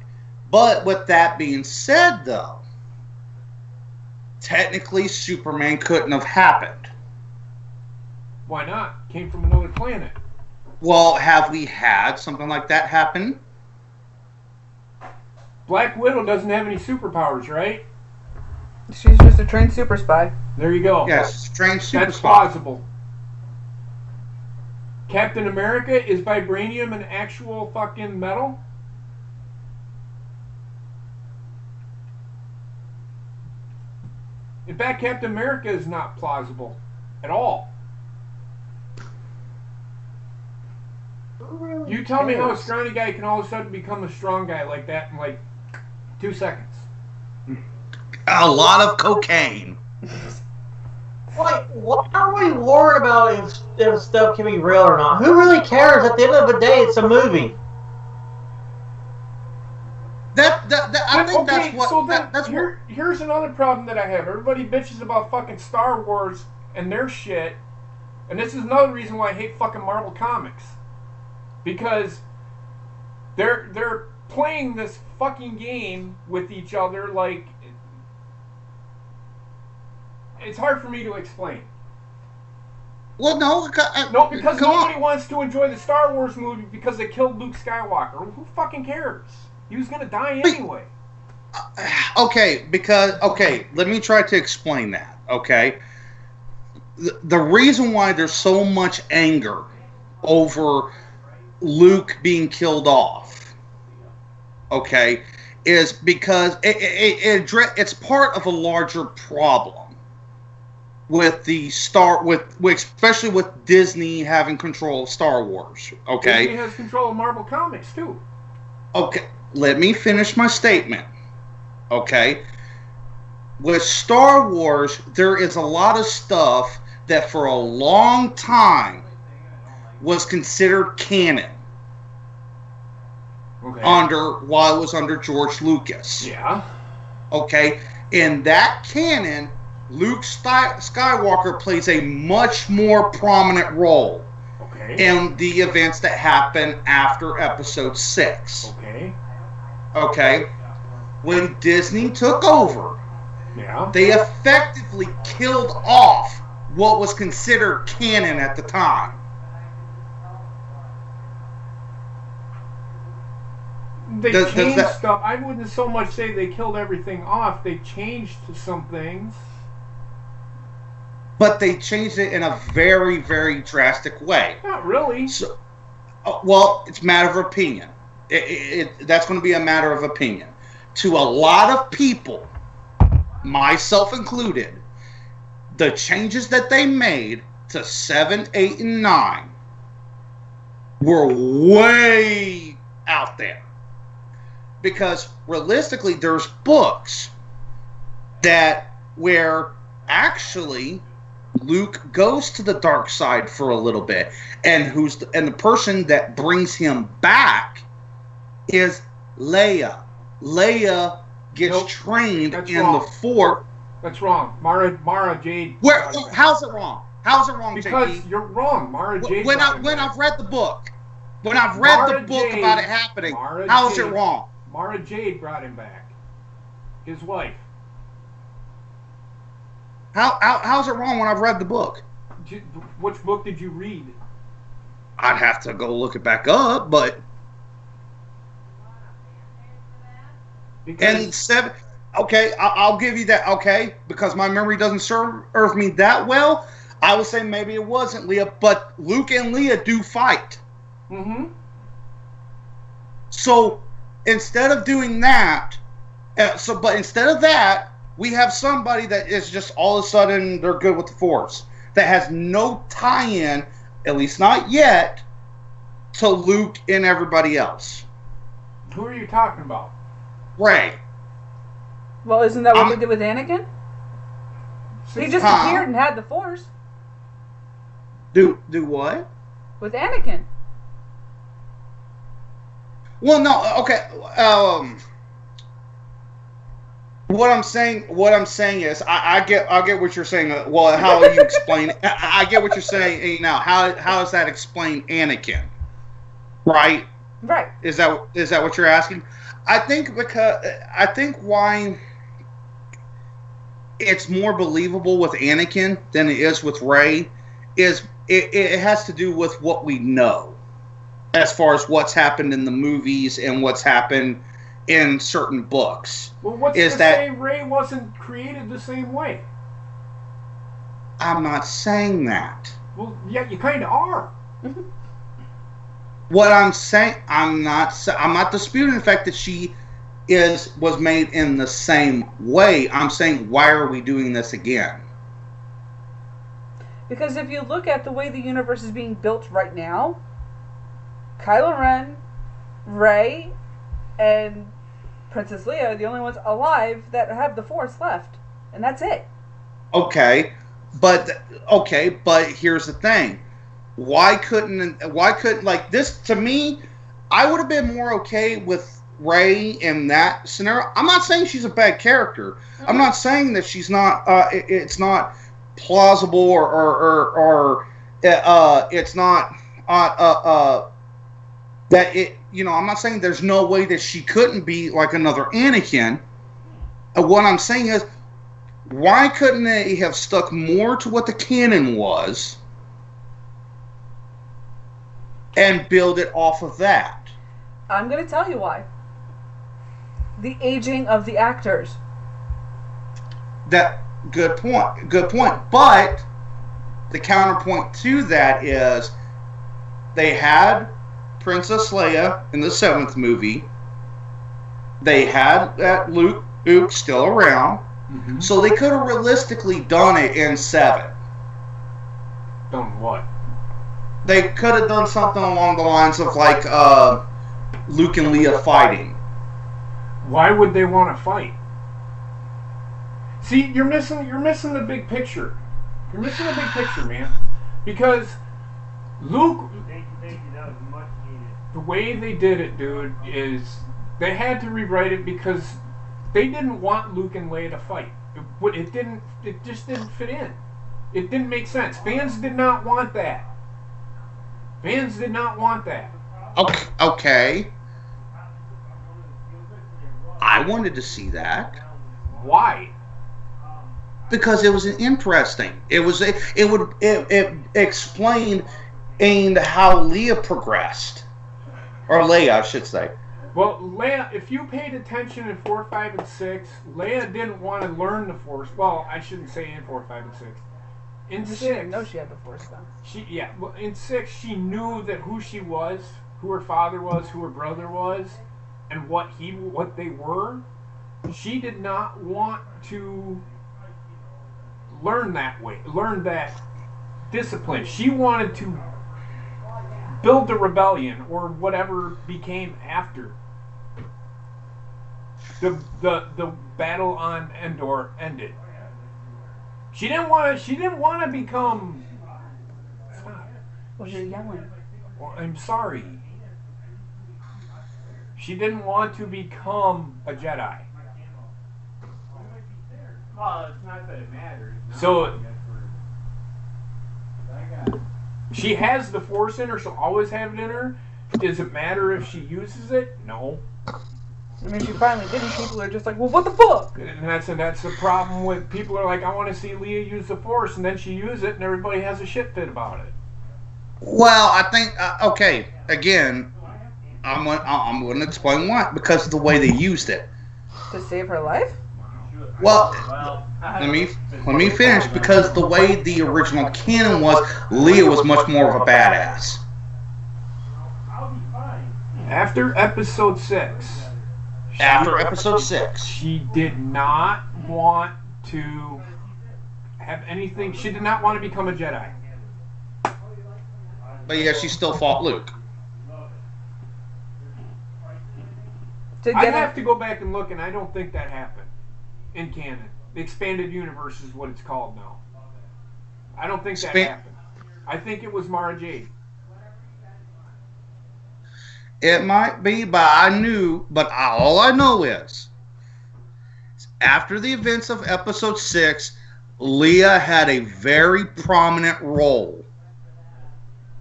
with that being said, though, technically Superman couldn't have happened. Why not? Came from another planet. Well, have we had something like that happen? Black Widow doesn't have any superpowers, right? She's just a trained super spy. There you go. Yes, strange super That's spy. plausible. Captain America, is vibranium an actual fucking metal? In fact, Captain America is not plausible at all. You tell me how a scrawny guy can all of a sudden become a strong guy like that in like 2 seconds. A lot of cocaine. Like, what are we worried about if stuff can be real or not? Who really cares? At the end of the day, it's a movie. I think that's what. So that's what. Here's another problem that I have. Everybody bitches about fucking Star Wars and their shit, and this is another reason why I hate fucking Marvel Comics, because they're playing this fucking game with each other like. It's hard for me to explain. Well, no, because nobody wants to enjoy the Star Wars movie because they killed Luke Skywalker. Who fucking cares? He was gonna die anyway. Okay, let me try to explain that. Okay, the reason why there's so much anger over Luke being killed off, okay, is because it's part of a larger problem. With especially with Disney having control of Star Wars, okay? Disney has control of Marvel Comics too. Okay, let me finish my statement. Okay, with Star Wars, there is a lot of stuff that for a long time was considered canon. Okay. While it was under George Lucas. Yeah. Okay, in that canon, Luke Skywalker plays a much more prominent role in the events that happen after Episode 6. Okay? When Disney took over, they effectively killed off what was considered canon at the time. They changed stuff. I wouldn't so much say they killed everything off. They changed some things. But they changed it in a very, very drastic way. Not really. So, well, it's a matter of opinion. That's going to be a matter of opinion. To a lot of people, myself included, the changes that they made to 7, 8, and 9 were way out there. Because realistically, there's books where actually Luke goes to the dark side for a little bit, and the person that brings him back is Leia. Leia gets trained in the Force. That's wrong. Mara Jade. How's it wrong? How's it wrong, because JP? You're wrong. Mara Jade. When I've read the book, about it happening, how is it wrong? Mara Jade brought him back. His wife. How's it wrong when I've read the book? Which book did you read? I'd have to go look it back up, but and 7. Okay, I'll give you that. Okay, because my memory doesn't serve me that well, I would say maybe it wasn't Leia, but Luke and Leia do fight. Mm-hmm. So instead of doing that, instead of that, we have somebody that is just all of a sudden they're good with the Force that has no tie-in, at least not yet, to Luke and everybody else. Who are you talking about? Rey. Well, isn't that what they did with Anakin? He just appeared and had the Force. Do what? With Anakin. Well, no. Okay. What I'm saying is, I get what you're saying. Well, how you explain it? I get what you're saying now. How does that explain Anakin? Right. Right. Is that what you're asking? I think why it's more believable with Anakin than it is with Rey is it has to do with what we know as far as what's happened in the movies and what's happened in certain books. Well, what's to say Rey wasn't created the same way? I'm not saying that. Well, yeah, you kind of are. What I'm saying, I'm not disputing the fact that she was made in the same way. I'm saying, why are we doing this again? Because if you look at the way the universe is being built right now, Kylo Ren, Rey, and Princess Leia are the only ones alive that have the Force left, and that's it. Okay, but here's the thing. Why couldn't like this? To me, I would have been more okay with Rey in that scenario. I'm not saying she's a bad character. Mm-hmm. I'm not saying that she's not. It's not plausible or it's not that it. You know, I'm not saying there's no way that she couldn't be like another Anakin. What I'm saying is, why couldn't they have stuck more to what the canon was and build it off of that? I'm going to tell you why. The aging of the actors. Good point. But the counterpoint to that is they had Princess Leia in the 7th movie. They had that Luke still around. Mm-hmm. So they could have realistically done it in 7. Done what? They could have done something along the lines of like Luke and Leia fighting. Why would they want to fight? See, you're missing the big picture. You're missing the big picture, man. Because Luke, the way they did it, dude, is they had to rewrite it because they didn't want Luke and Leia to fight. It just didn't fit in. It didn't make sense. Fans did not want that. Okay. I wanted to see that. Why? Because it was interesting. It explained how Leah progressed, or Leia, I should say. Well, Leia, if you paid attention in 4, 5, and 6, Leia didn't want to learn the Force. Well, I shouldn't say in 4, 5, and 6. In She 6, didn't know she had the Force though. Well, in 6, she knew that who she was, who her father was, who her brother was, and what they were. She did not want to learn that way, learn that discipline. She wanted to build the rebellion, or whatever became after the battle on Endor ended. She didn't want to become. Stop. Well, you're yelling. Well, I'm sorry. She didn't want to become a Jedi. Well, it's not that it matters. So she has the Force in her. She'll always have it in her. Does it matter if she uses it? No. I mean, she finally did, and people are just like, well, what the fuck? And that's the problem with people are like, I want to see Leah use the Force, and then she uses it, and everybody has a shit fit about it. Well, I think okay. Again, I'm going to explain why. Because of the way they used it. To save her life? Well, let me finish. Because the way the original canon was, Leah was much more of a badass. After episode 6. She did not want to have anything. She did not want to become a Jedi. But yeah, she still fought Luke. I'd have to go back and look, and I don't think that happened in canon. The expanded universe is what it's called now. I don't think that happened. I think it was Mara Jade. It might be, but all I know is after the events of episode 6, Leah had a very prominent role.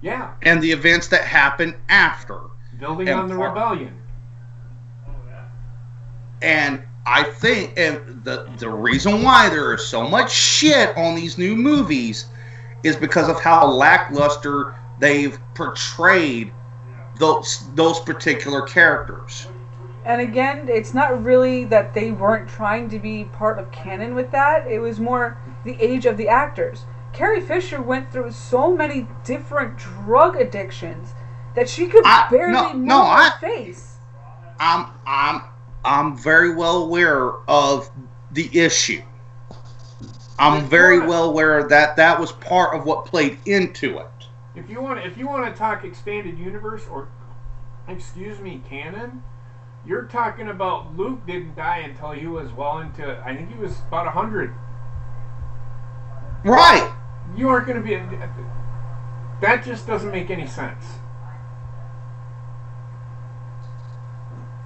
Yeah. And the events that happened after. Building on the rebellion. And I think the reason why there is so much shit on these new movies is because of how lackluster they've portrayed those particular characters. And again, it's not really that they weren't trying to be part of canon with that. It was more the age of the actors. Carrie Fisher went through so many different drug addictions that she could barely move her face. I'm very well aware of the issue. I'm very well aware that was part of what played into it. If you want to talk expanded universe or, excuse me, canon, you're talking about Luke didn't die until he was well into, I think he was about 100. Right. You aren't going to be. That just doesn't make any sense.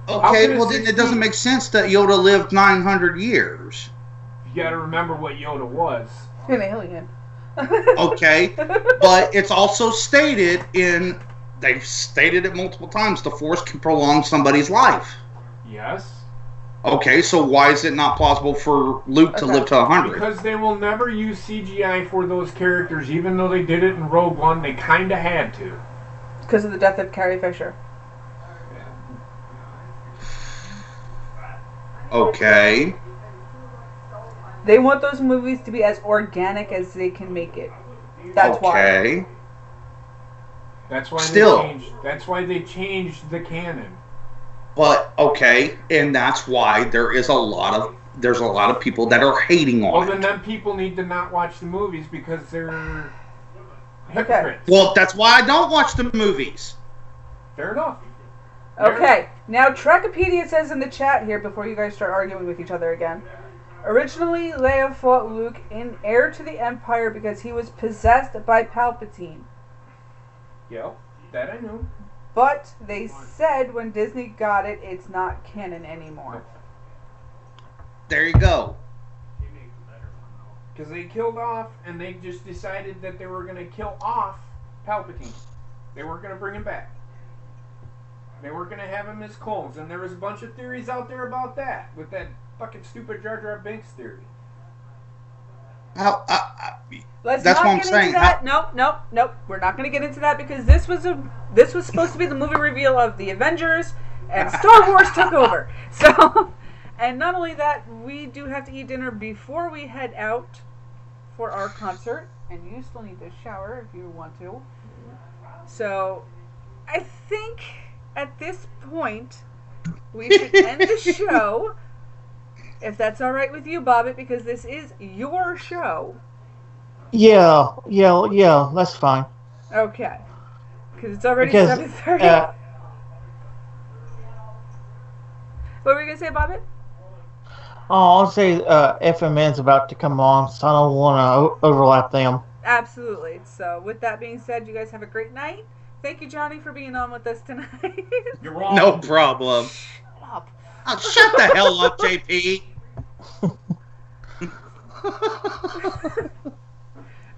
Okay, well then it doesn't make sense that Yoda lived 900 years. You got to remember what Yoda was. An alien. Okay, but it's also stated they've stated it multiple times, the Force can prolong somebody's life. Yes. Okay, so why is it not plausible for Luke to live to 100? Because they will never use CGI for those characters, even though they did it in Rogue One. They kind of had to. Because of the death of Carrie Fisher. Okay. They want those movies to be as organic as they can make it. That's why. That's why they changed the canon. But okay, and that's why there's a lot of people that are hating on it. Well, then people need to not watch the movies because they're hypocrites. Well, that's why I don't watch the movies. Fair enough. Okay, now Trekipedia says in the chat here, before you guys start arguing with each other again, originally Leia fought Luke in Heir to the Empire because he was possessed by Palpatine. Yep, that I knew. But they said when Disney got it, it's not canon anymore. There you go. Because they killed off, and they just decided that they were going to kill off Palpatine. They weren't going to bring him back. They weren't going to have him as clones. And there was a bunch of theories out there about that, with that fucking stupid Jar Jar Binks theory. How, Let's That's not what I'm get saying. into that. Nope. We're not going to get into that because this was supposed to be the movie reveal of the Avengers, and Star Wars took over. So, and not only that, we do have to eat dinner before we head out for our concert, and you still need to shower if you want to. So, I think at this point we should end the show, if that's all right with you, Bobbitt, because this is your show. Yeah, that's fine. Okay. Because it's already Because, 7:30. What were you going to say, Bobbitt? I'll say FMN's about to come on, so I don't want to overlap them. Absolutely. So, with that being said, you guys have a great night. Thank you, Johnny, for being on with us tonight. You're wrong. no problem. Shut up. Oh, shut the hell up, JP.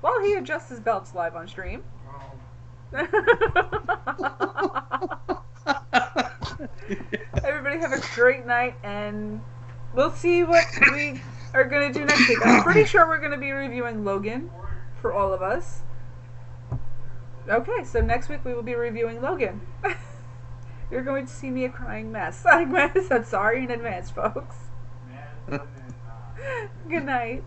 While he adjusts his belts live on stream. Everybody have a great night, and we'll see what we are going to do next week. I'm pretty sure we're going to be reviewing Logan for all of us. Okay, so next week we will be reviewing Logan. You're going to see me a crying mess. I'm sorry in advance, folks. Good night.